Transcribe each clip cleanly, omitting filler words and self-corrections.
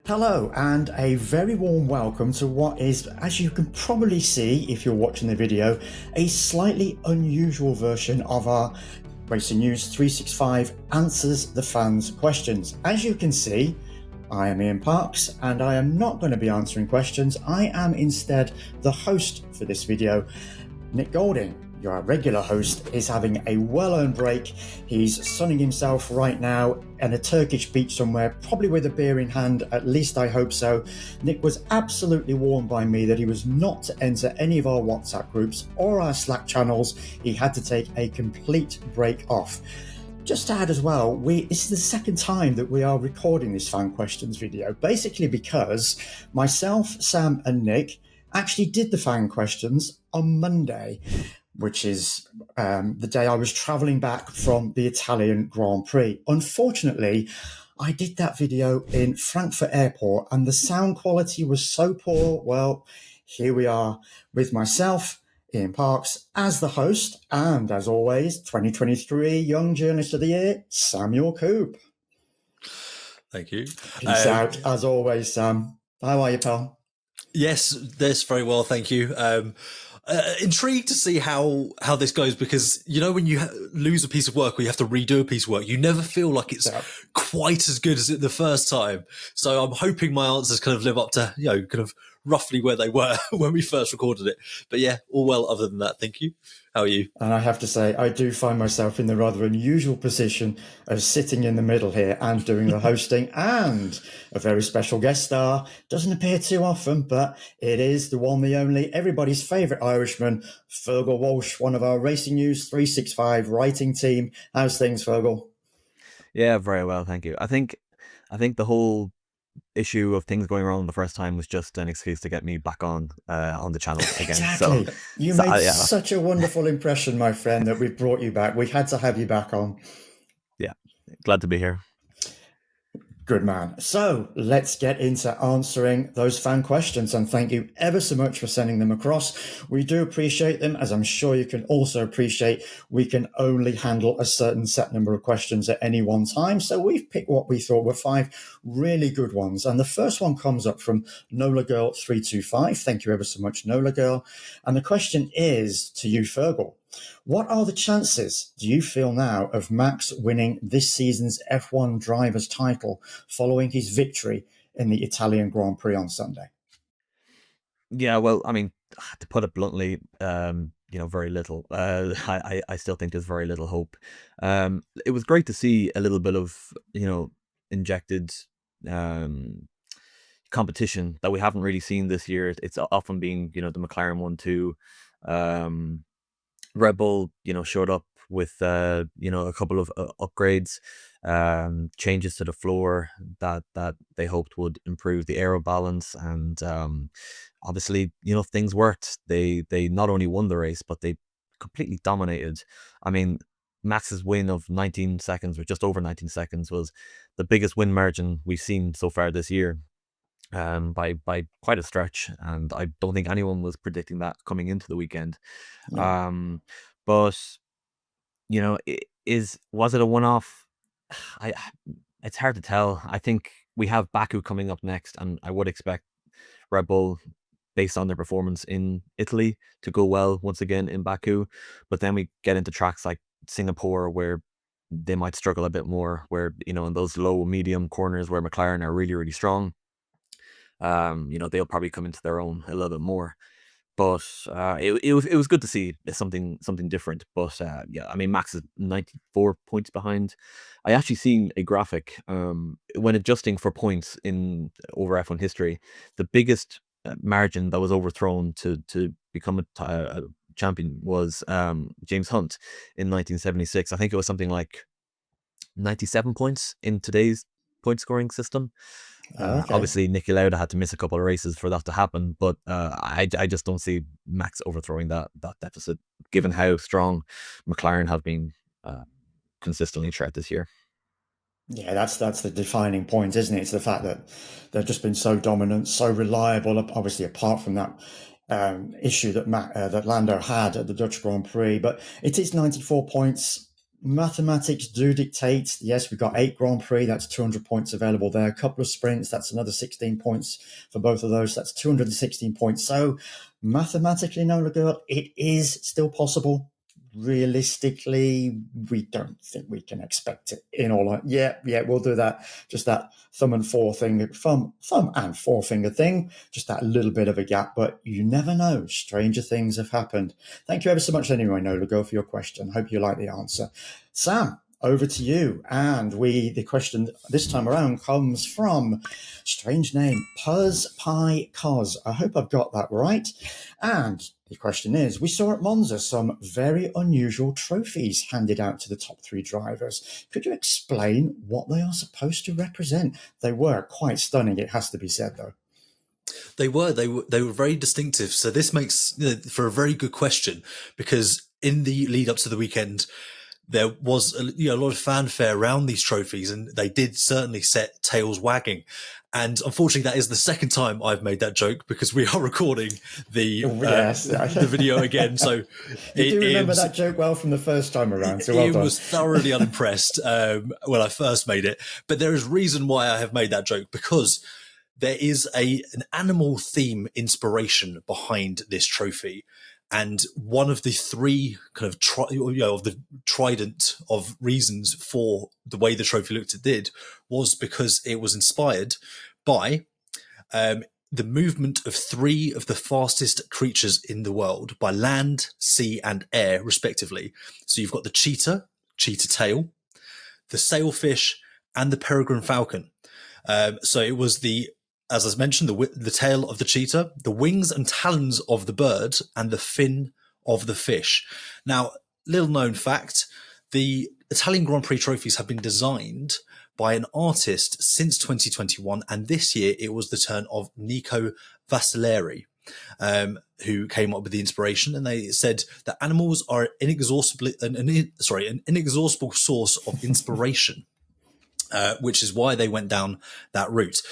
Hello, and a very warm welcome to what is, as you can probably see if you're watching the video, a slightly unusual version of our Racing News 365 Answers the Fans Questions. As you can see, I am Ian Parks, and I am not going to be answering questions. I am instead the host for this video. Nick Golding, your regular host, is having a well-earned break. He's sunning himself right now in a Turkish beach somewhere, probably with a beer in hand, at least I hope so. Nick was absolutely warned by me that he was not to enter any of our WhatsApp groups or our Slack channels. He had to take a complete break off. Just to add as well, this is the second time that we are recording this fan questions video, basically because myself, Sam and Nick actually did the fan questions on Monday, which is the day I was travelling back from the Italian Grand Prix. Unfortunately, I did that video in Frankfurt Airport and the sound quality was so poor. Well, here we are with myself, Ian Parks, as the host, and as always, 2023 Young Journalist of the Year, Samuel Coop. Thank you. Peace out, as always, Sam. How are you, pal? Yes, very well, thank you. Intrigued to see how this goes, because you know when you lose a piece of work or you have to redo a piece of work, you never feel like it's quite as good as it the first time. So I'm hoping my answers kind of live up to kind of roughly where they were when we first recorded it. But yeah, all well other than that. Thank you. How are you? And I have to say, I do find myself in the rather unusual position of sitting in the middle here and doing the hosting and a very special guest star. Doesn't appear too often, but it is the one, the only, everybody's favourite Irishman, Fergal Walsh, one of our Racing News 365 writing team. How's things, Fergal? Yeah, very well, thank you. I think the whole issue of things going wrong the first time was just an excuse to get me back on the channel again. Exactly. So, you made such a wonderful impression, my friend, that we've brought you back. We had to have you back on. Yeah, glad to be here. Good man. So let's get into answering those fan questions, and thank you ever so much for sending them across. We do appreciate them, as I'm sure you can also appreciate. We can only handle a certain set number of questions at any one time, so we've picked what we thought were 5 really good ones. And the first one comes up from Nola Girl 325. Thank you ever so much, Nola Girl. And the question is to you, Fergal. What are the chances, do you feel now, of Max winning this season's F1 driver's title following his victory in the Italian Grand Prix on Sunday? Yeah, well, I mean, to put it bluntly, very little. I still think there's very little hope. It was great to see a little bit of, injected competition that we haven't really seen this year. It's often been, the McLaren 1-2. Red Bull, showed up with, a couple of upgrades, changes to the floor that they hoped would improve the aero balance. And obviously, things worked. They not only won the race, but they completely dominated. I mean, Max's win of 19 seconds, or just over 19 seconds, was the biggest win margin we've seen so far this year. By quite a stretch, and I don't think anyone was predicting that coming into the weekend. Yeah. But was it a one-off? It's hard to tell. I think we have Baku coming up next, and I would expect Red Bull, based on their performance in Italy, to go well once again in Baku. But then we get into tracks like Singapore, where they might struggle a bit more, where in those low medium corners where McLaren are really, really strong. They'll probably come into their own a little bit more. But it was good to see something different. But I mean, Max is 94 points behind. I actually seen a graphic when adjusting for points in over F1 history. The biggest margin that was overthrown to become a champion was James Hunt in 1976. I think it was something like 97 points in today's point scoring system. Okay. Obviously, Niki Lauda had to miss a couple of races for that to happen, but I just don't see Max overthrowing that deficit, given how strong McLaren have been consistently throughout this year. Yeah, that's the defining point, isn't it? It's the fact that they've just been so dominant, so reliable. Obviously, apart from that issue that Lando had at the Dutch Grand Prix, but it is 94 points. Mathematics do dictate. Yes, we've got 8 Grand Prix, that's 200 points available there. A couple of sprints, that's another 16 points for both of those. That's 216 points. So mathematically, Nola Girl, it is still possible. Realistically, we don't think we can expect it in all. Yeah, we'll do that. Just that thumb and forefinger thing. Just that little bit of a gap, but you never know. Stranger things have happened. Thank you ever so much anyway, Nola Girl, for your question. Hope you like the answer. Sam, over to you. And the question this time around comes from, strange name, Puzz Pie Cos. I hope I've got that right. And the question is, we saw at Monza some very unusual trophies handed out to the top 3 drivers. Could you explain what they are supposed to represent? They were quite stunning, it has to be said, though. They were very distinctive. So this makes for a very good question, because in the lead up to the weekend, there was a lot of fanfare around these trophies, and they did certainly set tails wagging. And unfortunately, that is the second time I've made that joke, because we are recording the video again. So you do remember that joke well from the first time around. So well done. Was thoroughly unimpressed when I first made it. But there is reason why I have made that joke, because there is an animal theme inspiration behind this trophy. And one of the 3 kind of of the trident of reasons for the way the trophy did was because it was inspired by the movement of 3 of the fastest creatures in the world, by land, sea, and air, respectively. So you've got the cheetah tail, the sailfish, and the peregrine falcon. So it was as I mentioned, the tail of the cheetah, the wings and talons of the bird, and the fin of the fish. Now, little known fact, the Italian Grand Prix trophies have been designed by an artist since 2021, and this year it was the turn of Nico Vasilleri, who came up with the inspiration. And they said that animals are an inexhaustible source of inspiration, which is why they went down that route.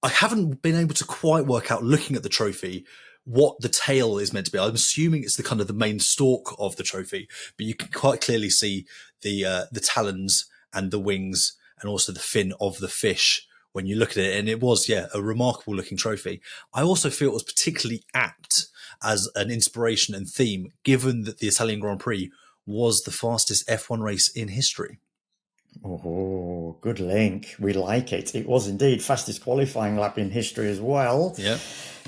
I haven't been able to quite work out, looking at the trophy, what the tail is meant to be. I'm assuming it's the kind of the main stalk of the trophy, but you can quite clearly see the talons and the wings, and also the fin of the fish when you look at it. And it was, a remarkable looking trophy. I also feel it was particularly apt as an inspiration and theme, given that the Italian Grand Prix was the fastest F1 race in history. Oh, good link. We like it. It was indeed fastest qualifying lap in history as well. Yeah.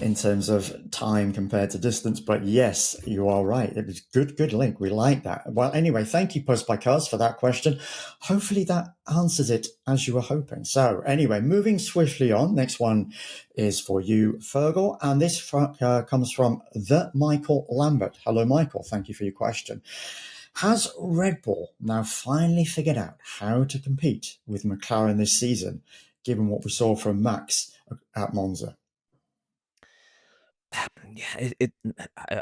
In terms of time compared to distance. But yes, you are right. It was good link. We like that. Well, anyway, thank you, Post by Cars, for that question. Hopefully that answers it as you were hoping. So anyway, moving swiftly on. Next one is for you, Fergal. And this comes from the Michael Lambert. Hello, Michael. Thank you for your question. Has Red Bull now finally figured out how to compete with McLaren this season, given what we saw from Max at Monza? Yeah,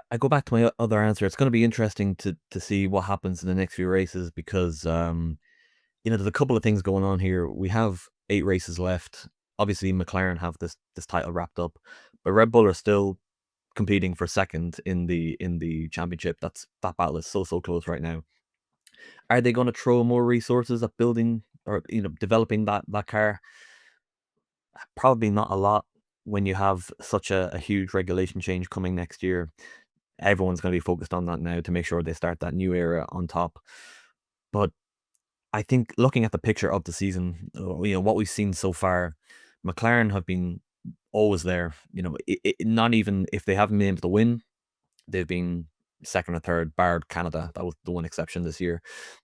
I go back to my other answer. It's going to be interesting to see what happens in the next few races, because there's a couple of things going on here. We have 8 races left. Obviously, McLaren have this title wrapped up, but Red Bull are still competing for second in the championship. That battle is so close right now. Are they going to throw more resources at building or developing that car? Probably not a lot, when you have such a huge regulation change coming next year. Everyone's going to be focused on that now to make sure they start that new era on top. But I think, looking at the picture of the season, what we've seen so far, McLaren have been always there. Not even if they haven't been able to win, they've been second or third, barred Canada. That was the one exception this year.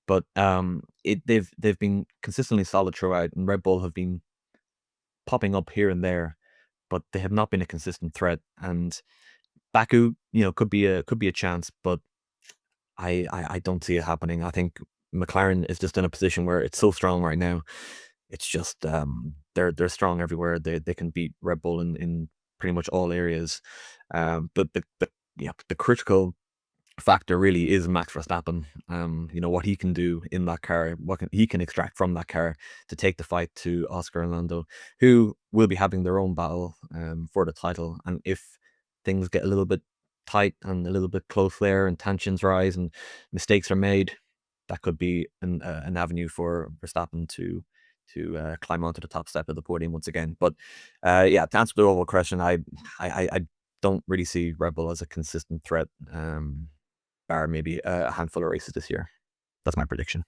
But they've been consistently solid throughout, and Red Bull have been popping up here and there, but they have not been a consistent threat. And Baku, could be a chance, but I don't see it happening. I think McLaren is just in a position where it's so strong right now. It's just they're strong everywhere. They can beat Red Bull in pretty much all areas. But the critical factor really is Max Verstappen. What he can do in that car, he can extract from that car to take the fight to Oscar and Lando, who will be having their own battle for the title. And if things get a little bit tight and a little bit close there, and tensions rise and mistakes are made, that could be an avenue for Verstappen to climb onto the top step of the podium once again. But yeah, to answer the overall question, I don't really see Red Bull as a consistent threat, bar maybe a handful of races this year. That's my prediction.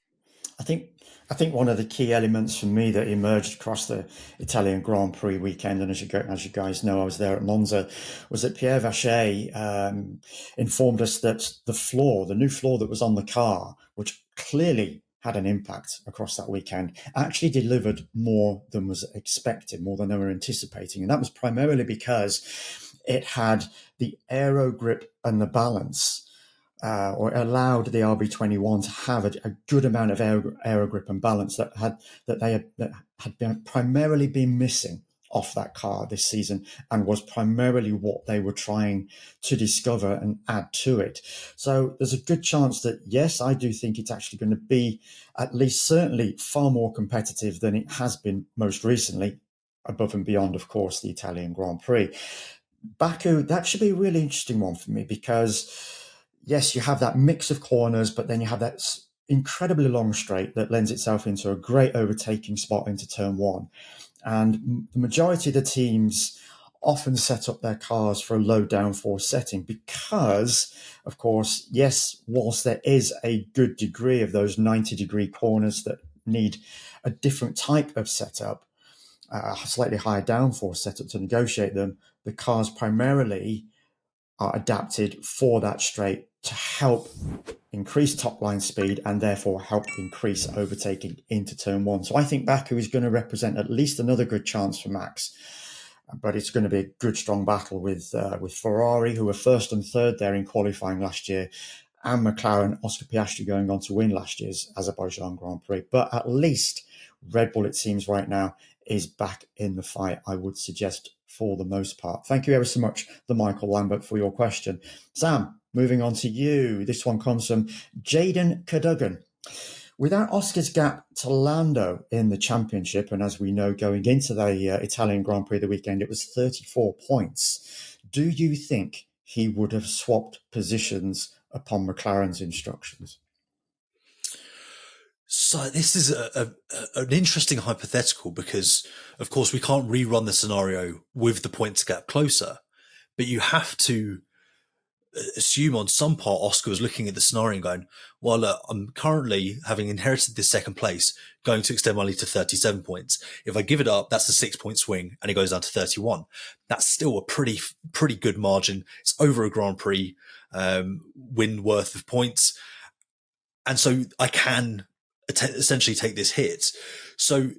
I think one of the key elements for me that emerged across the Italian Grand Prix weekend, and as you guys know, I was there at Monza, was that Pierre Vacher informed us that the new floor that was on the car, which clearly had an impact across that weekend, actually delivered more than was expected, more than they were anticipating. And that was primarily because it had the aero grip and the balance, or it allowed the RB21 to have a good amount of aero grip and balance that had been primarily been missing off that car this season, and was primarily what they were trying to discover and add to it. So there's a good chance that, yes, I do think it's actually going to be at least certainly far more competitive than it has been most recently, above and beyond, of course, the Italian Grand Prix. Baku, that should be a really interesting one for me, because yes, you have that mix of corners, but then you have that incredibly long straight that lends itself into a great overtaking spot into turn one. And the majority of the teams often set up their cars for a low downforce setting because, of course, yes, whilst there is a good degree of those 90-degree corners that need a different type of setup, a slightly higher downforce setup to negotiate them, the cars primarily are adapted for that straight to help increase top line speed and therefore help increase overtaking into turn one. So I think Baku is going to represent at least another good chance for Max, but it's going to be a good strong battle with Ferrari, who were first and third there in qualifying last year, and McLaren, Oscar Piastri going on to win last year's Azerbaijan Grand Prix. But at least Red Bull, it seems right now, is back in the fight, I would suggest, for the most part. Thank you ever so much, the Michael Lambert, for your question. Sam, moving on to you. This one comes from Jaden Cadogan. Without Oscar's gap to Lando in the championship, and as we know, going into the Italian Grand Prix the weekend, it was 34 points. Do you think he would have swapped positions upon McLaren's instructions? So this is an interesting hypothetical because, of course, we can't rerun the scenario with the points gap closer, but you have to assume on some part Oscar was looking at the scenario and going, well, look, I'm currently, having inherited this second place, going to extend my lead to 37 points. If I give it up, that's a 6-point swing and it goes down to 31. That's still a pretty good margin. It's over a Grand Prix win worth of points. And so I can essentially take this hit. So,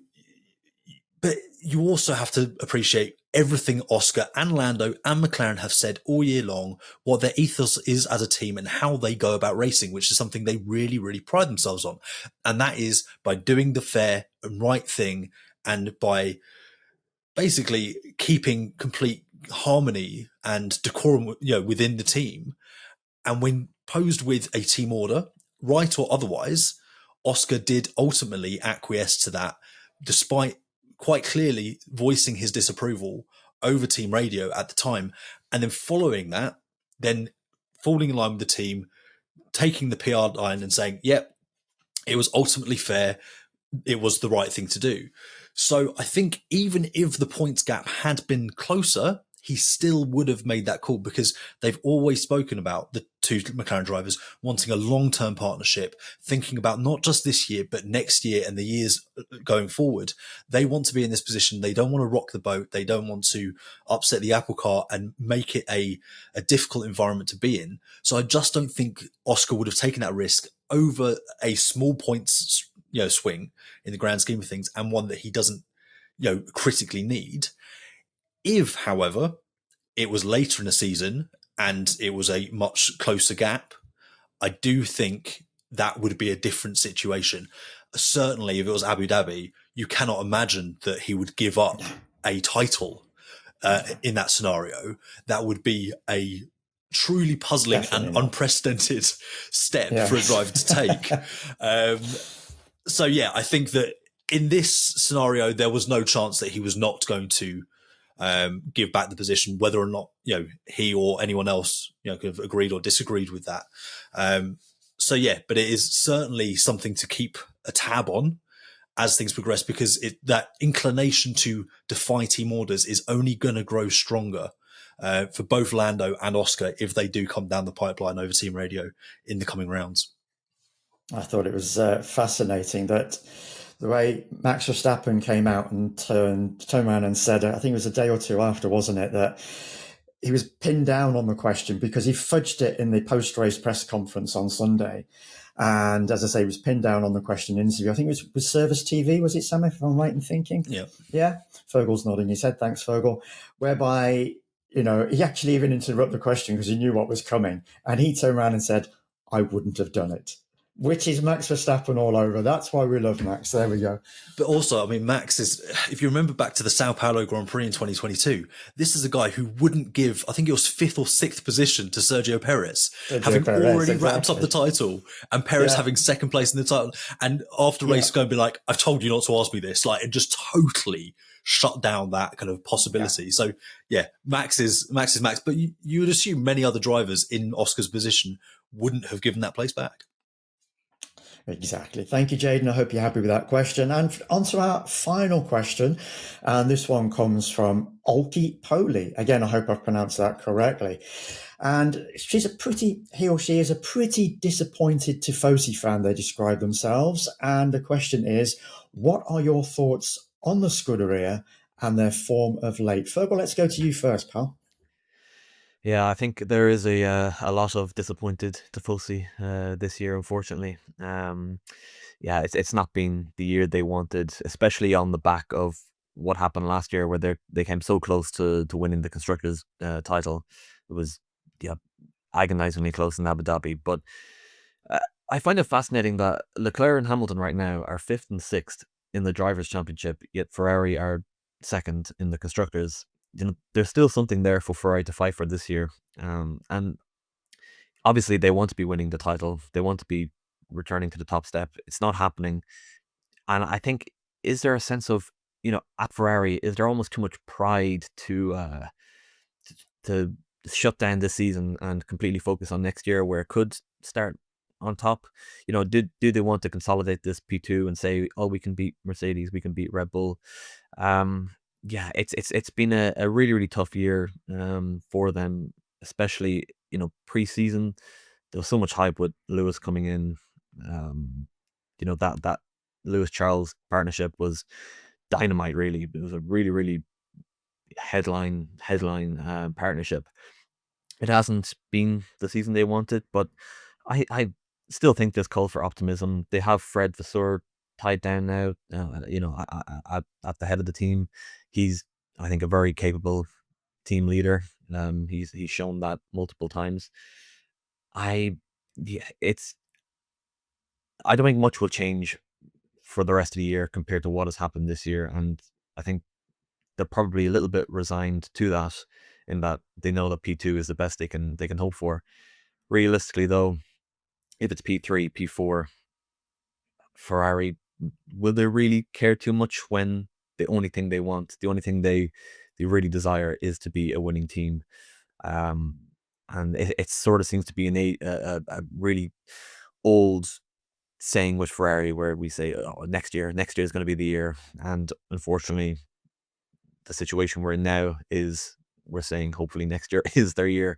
but you also have to appreciate everything Oscar and Lando and McLaren have said all year long, what their ethos is as a team and how they go about racing, which is something they really, really pride themselves on. And that is by doing the fair and right thing and by basically keeping complete harmony and decorum, within the team. And when posed with a team order, right or otherwise, Oscar did ultimately acquiesce to that, despite quite clearly voicing his disapproval over team radio at the time. And then following that, then falling in line with the team, taking the PR line and saying, yep, it was ultimately fair. It was the right thing to do. So I think even if the points gap had been closer, he still would have made that call because they've always spoken about, the two McLaren drivers, wanting a long-term partnership, thinking about not just this year, but next year and the years going forward. They want to be in this position. They don't want to rock the boat. They don't want to upset the apple cart and make it a difficult environment to be in. So I just don't think Oscar would have taken that risk over a small points swing in the grand scheme of things, and one that he doesn't critically need. If, however, it was later in the season and it was a much closer gap, I do think that would be a different situation. Certainly, if it was Abu Dhabi, you cannot imagine that he would give up a title in that scenario. That would be a truly puzzling and unprecedented step for a driver to take. So, yeah, I think that in this scenario, there was no chance that he was not going to give back the position, whether or not he or anyone else could have agreed or disagreed with that. So yeah, but it is certainly something to keep a tab on as things progress, because that inclination to defy team orders is only going to grow stronger for both Lando and Oscar if they do come down the pipeline over team radio in the coming rounds. I thought it was fascinating that the way Max Verstappen came out and turned around and said, I think it was a day or two after, wasn't it, that he was pinned down on the question because he fudged it in the post-race press conference on Sunday. And as I say, he was pinned down on the question interview. I think it was Service TV, was it, Sam, if I'm right in thinking? Yeah. Yeah. Fergal's nodding his head. Thanks, Fergal. Whereby, he actually even interrupted the question because he knew what was coming. And he turned around and said, I wouldn't have done it. Which is Max Verstappen all over. That's why we love Max. There we go. But also, I mean, Max is, if you remember back to the Sao Paulo Grand Prix in 2022, this is a guy who wouldn't give, I think it was 5th or 6th position to Sergio Perez, already wrapped up the title, and Perez having 2nd place in the title. And after race, going to be like, I've told you not to ask me this. Like, it just totally shut down that kind of possibility. Yeah. So yeah, Max is Max. But you would assume many other drivers in Oscar's position wouldn't have given that place back. Exactly. Thank you, Jaden. I hope you're happy with that question. And on to our final question. And this one comes from Alki Poli. Again, I hope I've pronounced that correctly. And he or she is a pretty disappointed Tifosi fan, they describe themselves. And the question is, what are your thoughts on the Scuderia and their form of late? Fergal, let's go to you first, pal. Yeah, I think there is a lot of disappointed Tifosi this year, unfortunately. Yeah, it's not been the year they wanted, especially on the back of what happened last year, where they came so close to winning the constructors' title. It was agonizingly close in Abu Dhabi. But I find it fascinating that Leclerc and Hamilton right now are 5th and 6th in the drivers' championship, yet Ferrari are 2nd in the constructors. There's still something there for Ferrari to fight for this year. And obviously they want to be winning the title. They want to be returning to the top step. It's not happening. And I think, is there a sense of, at Ferrari, is there almost too much pride to shut down this season and completely focus on next year, where it could start on top? Do they want to consolidate this P2 and say, oh, we can beat Mercedes, we can beat Red Bull? Yeah, it's been a really, really tough year for them, especially, pre-season. There was so much hype with Lewis coming in. That Lewis-Charles partnership was dynamite, really. It was a really, really headline partnership. It hasn't been the season they wanted, but I still think there's call for optimism. They have Fred Vasseur tied down now, at the head of the team. He's, I think, a very capable team leader. He's shown that multiple times. I don't think much will change for the rest of the year compared to what has happened this year, and I think they're probably a little bit resigned to that, in that they know that P2 is the best they can hope for. Realistically, though, if it's P3, P4, Ferrari, will they really care too much when the only thing they want, the only thing they really desire, is to be a winning team? And it sort of seems to be a really old saying with Ferrari, where we say, oh, next year is going to be the year. And unfortunately, the situation we're in now is, we're saying hopefully next year is their year,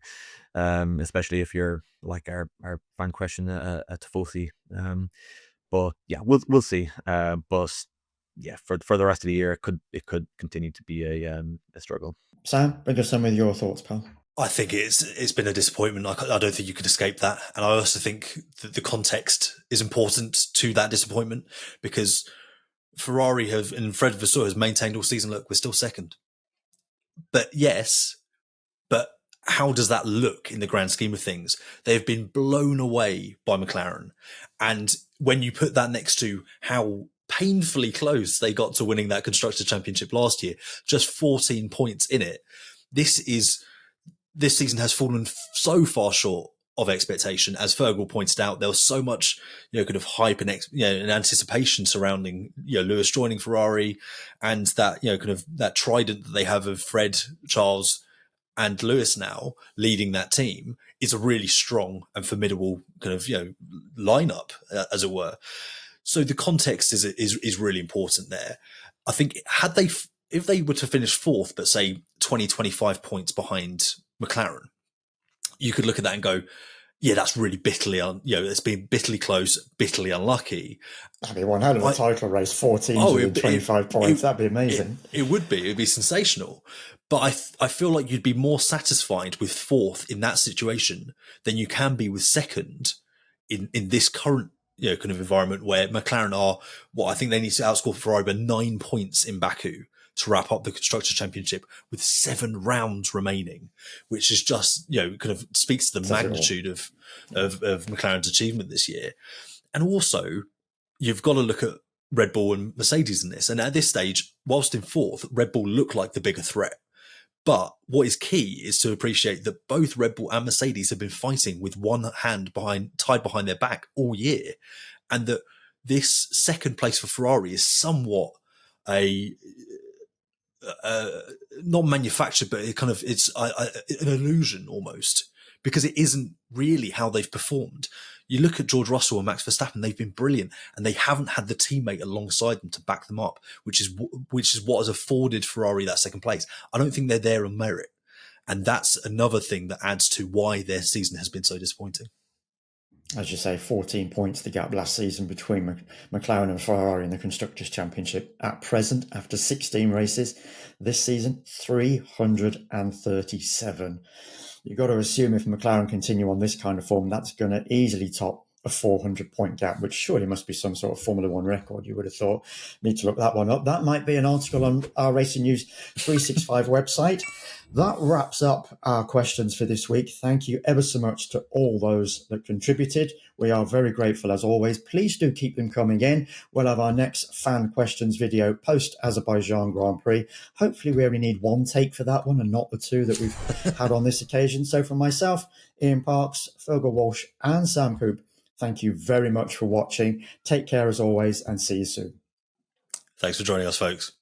especially if you're like our fan question at Tifosi. But yeah, we'll see. But yeah, for the rest of the year, it could continue to be a struggle. Sam, bring us some of your thoughts, pal. I think it's been a disappointment. I don't think you could escape that. And I also think that the context is important to that disappointment, because Ferrari and Fred Vasseur has maintained all season, look, we're still 2nd. But yes, but how does that look in the grand scheme of things? They've been blown away by McLaren. And when you put that next to how painfully close they got to winning that Constructors' Championship last year, just 14 points in it, this season has fallen so far short of expectation. As Fergal pointed out, there was so much, kind of hype and anticipation surrounding, Lewis joining Ferrari, and that, kind of that trident that they have of Fred, Charles, and Lewis now leading that team is a really strong and formidable kind of lineup, as it were. So the context is really important there. I think if they were to finish fourth, but say 20-25 points behind McLaren, you could look at that and go, yeah, that's really bitterly, it's been bitterly close, bitterly unlucky. That'd be one hell of a title race, 14 within 25 points. That'd be amazing. It would be. It would be sensational. But I feel like you'd be more satisfied with fourth in that situation than you can be with second in this current kind of environment where McLaren are, I think they need to outscore Ferrari by 9 points in Baku to wrap up the Constructors' Championship with 7 rounds remaining, which is just, kind of speaks to the magnitude of McLaren's achievement this year. And also, you've got to look at Red Bull and Mercedes in this. And at this stage, whilst in fourth, Red Bull look like the bigger threat. But what is key is to appreciate that both Red Bull and Mercedes have been fighting with one hand tied behind their back all year, and that this second place for Ferrari is somewhat not manufactured, but it's an illusion almost, because it isn't really how they've performed. You look at George Russell and Max Verstappen; they've been brilliant, and they haven't had the teammate alongside them to back them up, which is what has afforded Ferrari that second place. I don't think they're there on merit, and that's another thing that adds to why their season has been so disappointing. As you say, 14 points the gap last season between McLaren and Ferrari in the Constructors' Championship. At present, after 16 races, this season, 337. You've got to assume if McLaren continue on this kind of form, that's going to easily top a 400-point gap, which surely must be some sort of Formula One record, you would have thought. Need to look that one up. That might be an article on our Racing News 365 website. That wraps up our questions for this week. Thank you ever so much to all those that contributed. We are very grateful as always. Please do keep them coming in. We'll have our next fan questions video post Azerbaijan Grand Prix. Hopefully we only need one take for that one and not the 2 that we've had on this occasion. So from myself, Ian Parks, Fergal Walsh and Sam Coop, thank you very much for watching. Take care as always and see you soon. Thanks for joining us, folks.